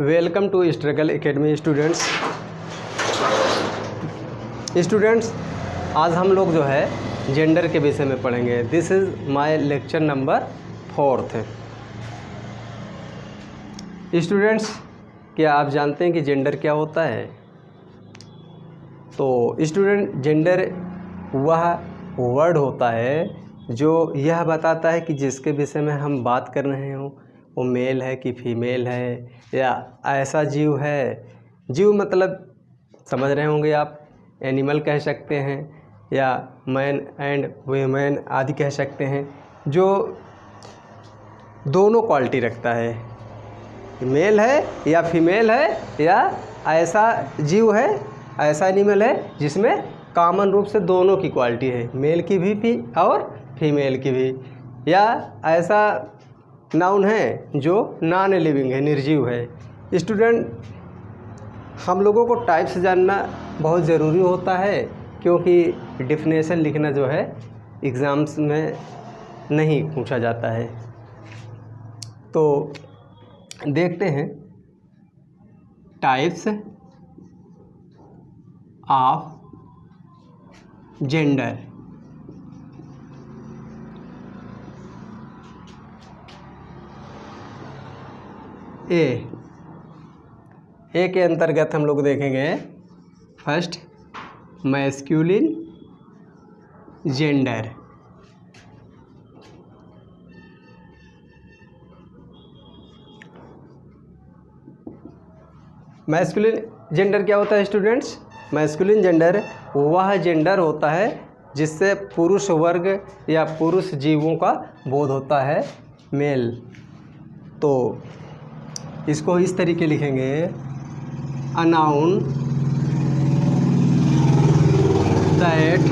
Welcome to Struggle Academy students. आज हम लोग जो है जेंडर के विषय में पढ़ेंगे। This is my lecture number 4। Students, क्या आप जानते हैं कि जेंडर क्या होता है? तो स्टूडेंट, जेंडर वह वर्ड होता है जो यह बताता है कि जिसके विषय में हम बात कर रहे हो वो मेल है कि फीमेल है, या ऐसा जीव है। जीव मतलब समझ रहे होंगे आप, एनिमल कह सकते हैं या मैन एंड वुमेन आदि कह सकते हैं, जो दोनों क्वालिटी रखता है, मेल है या फीमेल है, या ऐसा जीव है, ऐसा एनिमल है जिसमें कॉमन रूप से दोनों की क्वालिटी है, मेल की भी और फीमेल की भी। या ऐसा नाउन है जो नॉन लिविंग है, निर्जीव है। स्टूडेंट, हम लोगों को टाइप्स जानना बहुत ज़रूरी होता है, क्योंकि डिफिनेशन लिखना जो है एग्ज़ाम्स में नहीं पूछा जाता है। तो देखते हैं टाइप्स ऑफ जेंडर। ए के अंतर्गत हम लोग देखेंगे first masculine gender. Masculine gender क्या होता है स्टूडेंट्स? मैस्कुलिन जेंडर वह जेंडर होता है जिससे पुरुष वर्ग या पुरुष जीवों का बोध होता है, मेल। तो इसको इस तरीके लिखेंगे, a noun that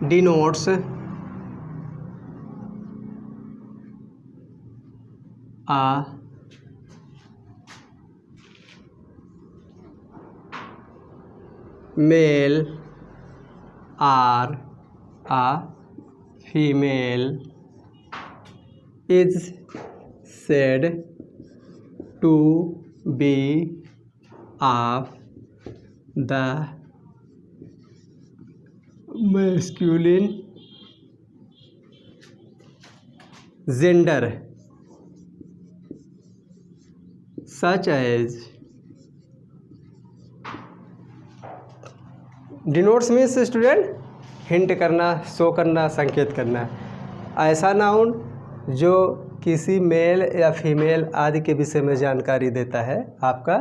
denotes a male or a female is said to be of the masculine gender, such as denotes means student hint करना, शो करना, संकेत करना। ऐसा नाउन जो किसी मेल या फीमेल आदि के विषय में जानकारी देता है, आपका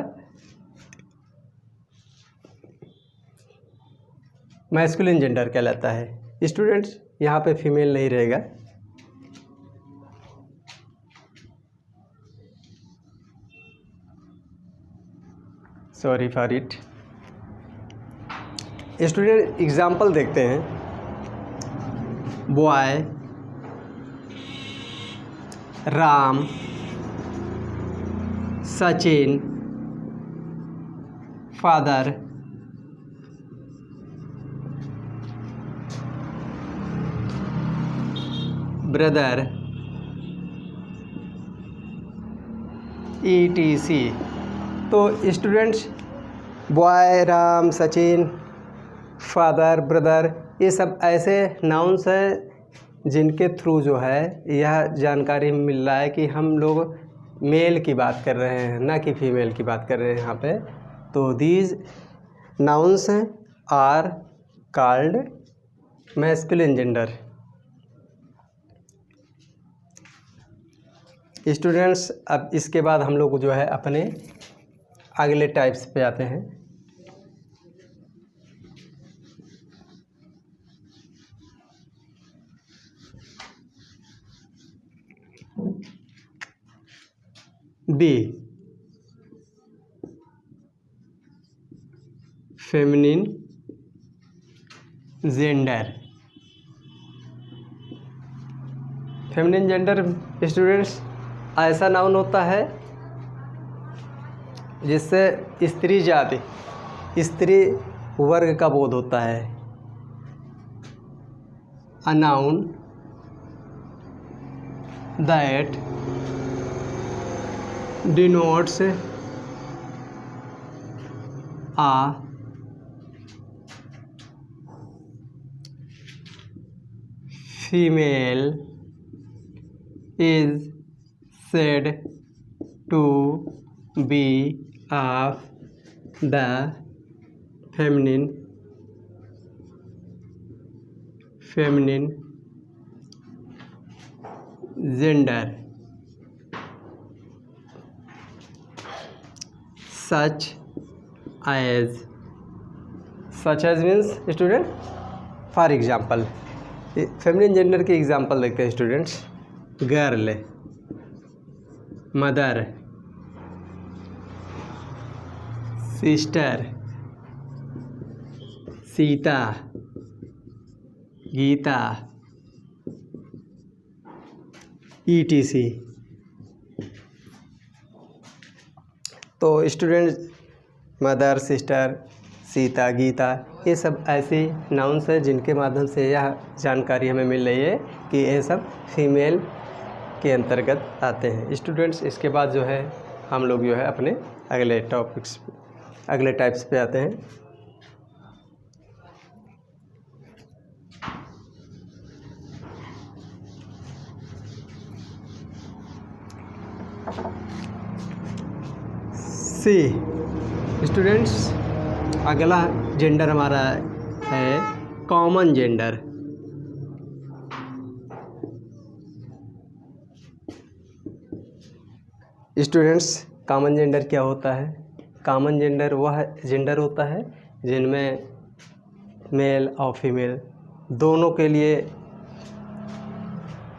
मैस्कुलिन जेंडर कहलाता है। स्टूडेंट्स, यहाँ पे फीमेल नहीं रहेगा। Sorry for it. Student, example देखते हैं। Boy, Ram, Sachin, father, brother, ETC। तो students, boy, Ram, Sachin, father, brother, ये सब ऐसे नाउन्स हैं जिनके थ्रू जो है यह जानकारी मिल रहा है कि हम लोग मेल की बात कर रहे हैं, ना कि फीमेल की बात कर रहे हैं यहाँ पे। तो these nouns are called masculine gender. Students, अब इसके बाद हम लोग जो है अपने अगले टाइप्स पे आते हैं। B, feminine gender. Feminine gender students ऐसा नाउन होता है जिससे स्त्री जाति, स्त्री वर्ग का बोध होता है। a noun that denotes a female is said to be of the feminine gender, such as means student for example feminine gender के एग्जाम्पल देखते हैं students. Girl, mother, sister, Sita, Gita, ETC। तो student mother, sister, Sita, Gita ये सब ऐसे nouns हैं जिनके माध्यम से यह जानकारी हमें मिल रही है कि ये सब फीमेल के अंतर्गत आते हैं। स्टूडेंट्स इसके बाद जो है हम लोग जो है अपने अगले टॉपिक्स अगले टाइप्स पे आते हैं। सी स्टूडेंट्स अगला जेंडर हमारा है common gender. Students common gender क्या होता है? कॉमन जेंडर वह जेंडर होता है जिनमें मेल और फीमेल दोनों के लिए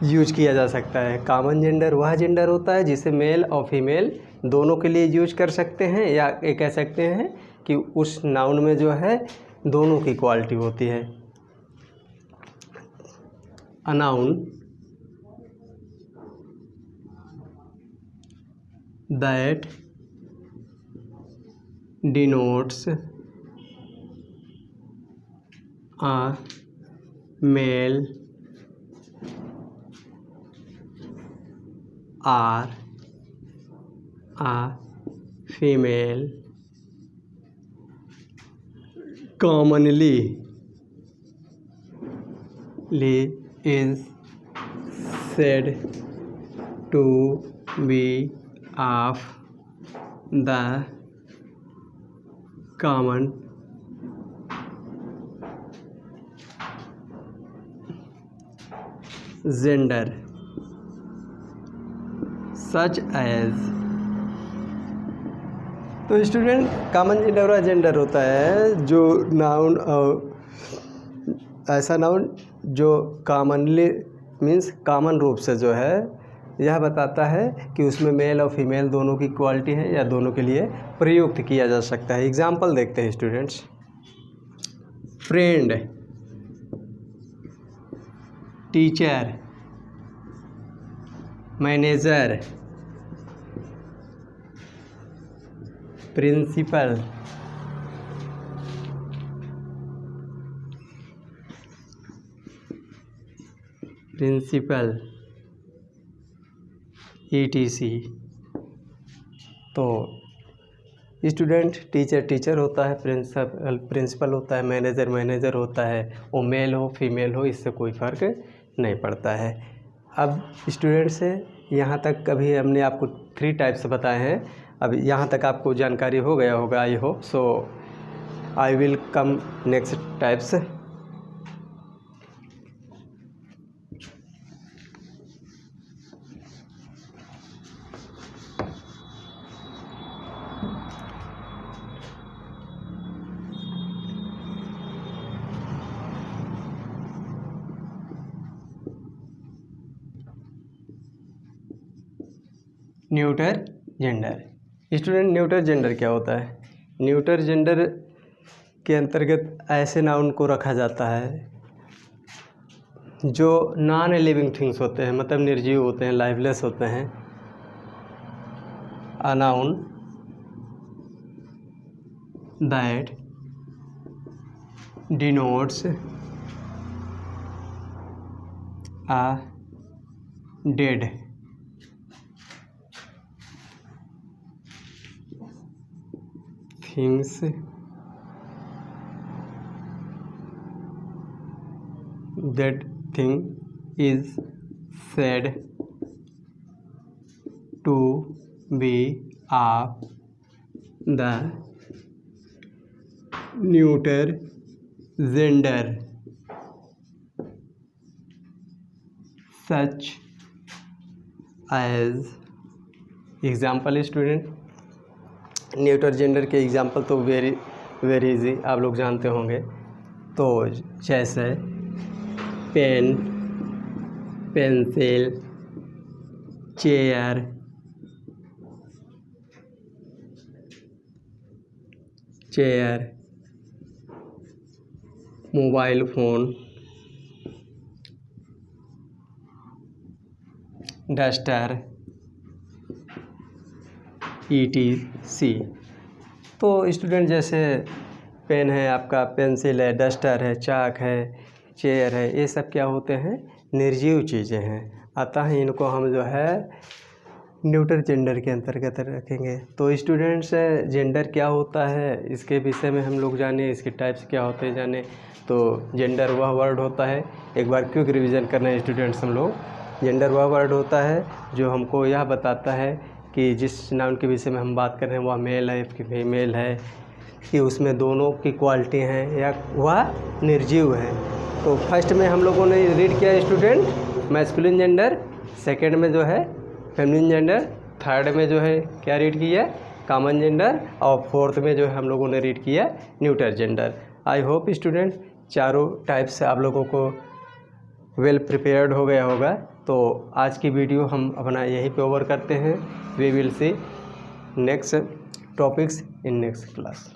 यूज किया जा सकता है। कॉमन जेंडर वह जेंडर होता है जिसे मेल और फीमेल दोनों के लिए यूज कर सकते हैं, या ये कह सकते हैं कि उस नाउन में जो है दोनों की क्वालिटी होती है। A noun that denotes a male or a female commonly is said to be of the common gender, such as। तो स्टूडेंट कॉमन जेंडर वह जेंडर होता है जो नाउन ऐसा नाउन जो कॉमनली मीन्स कॉमन रूप से जो है यह बताता है कि उसमें मेल और फीमेल दोनों की क्वालिटी है या दोनों के लिए प्रयुक्त किया जा सकता है। एग्जाम्पल देखते हैं students. Friend, teacher, manager, principal, ETC। तो स्टूडेंट टीचर होता है, प्रिंसिपल होता है, मैनेजर होता है, वो मेल हो फीमेल हो इससे कोई फ़र्क नहीं पड़ता है। अब स्टूडेंट से यहाँ तक कभी हमने आपको 3 टाइप्स बताए हैं। अब यहाँ तक आपको जानकारी हो गया होगा I hope so. I will come next types. Neuter gender. Student neuter gender क्या होता है? न्यूटर जेंडर के अंतर्गत ऐसे नाउन को रखा जाता है जो नॉन लिविंग थिंग्स होते हैं, मतलब निर्जीव होते हैं, लाइवलेस होते हैं। A noun that denotes a dead things that thing is said to be of the neuter gender, such as example student, neuter gender के एग्जाम्पल तो वेरी वेरी इजी आप लोग जानते होंगे। तो जैसे pen, pencil, chair, mobile phone, duster, ETC। तो student जैसे पेन है आपका, पेंसिल है, डस्टर है, चाक है, चेयर है, ये सब क्या होते हैं, निर्जीव चीज़ें हैं। अतः इनको हम जो है न्यूटर जेंडर के अंतर्गत रखेंगे। तो स्टूडेंट्स जेंडर क्या होता है इसके विषय में हम लोग जाने, इसके टाइप्स क्या होते हैं जाने। तो जेंडर वह वर्ड होता है, एक बार क्विक रिवीजन करना है स्टूडेंट्स हम लोग। जेंडर वह वर्ड होता है जो हमको यह बताता है कि जिस नाउन के विषय में हम बात कर रहे हैं वह मेल है कि फीमेल है, कि उसमें दोनों की क्वालिटी हैं या वह निर्जीव है। तो फर्स्ट में हम लोगों ने रीड किया स्टूडेंट मैस्कुलिन जेंडर, सेकंड में जो है फेमिनिन जेंडर, थर्ड में जो है क्या रीड किया कॉमन जेंडर, और फोर्थ में जो है हम लोगों ने रीड किया neuter gender. I hope student चारों टाइप से आप लोगों को वेल प्रिपेयर्ड हो गया होगा। तो आज की वीडियो हम अपना यहीं पे ओवर करते हैं। We will see next topics in next class.